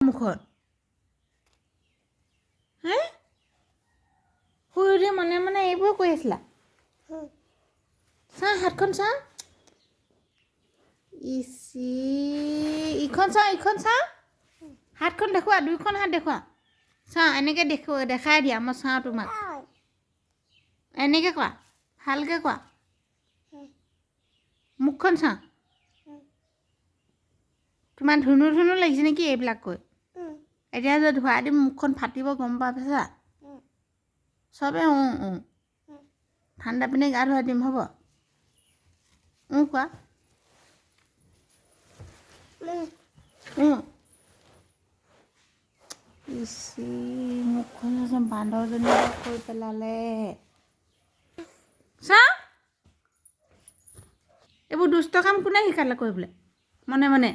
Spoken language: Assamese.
মুখত হে শুই উঠি মনে মনে এইবোৰ কৈ আছিলা চা হাতখন চা ইচি ইখন চা হাতখন দেখুৱা দুইখন হাত দেখুৱা চা এনেকৈ দেখাই দিয়া মই চাওঁ তোমাক এনেকৈ কোৱা ভালকৈ কোৱা মুখখন চা তোমাৰ ধুনু ধুনু লাগিছে নেকি এইবিলাক কৈ এতিয়া যে ধুৱাই দিম মুখখন ফাটিব গম পাইছা চবে ঠাণ্ডা পানী গা ধুৱাই দিম হ'ব কোৱা ইচি মুখখন আছে বান্দৰজনী কৈ পেলালে চা এইবোৰ দুষ্ট কাম কোনে শিকালে কৰিবলৈ মনে মনে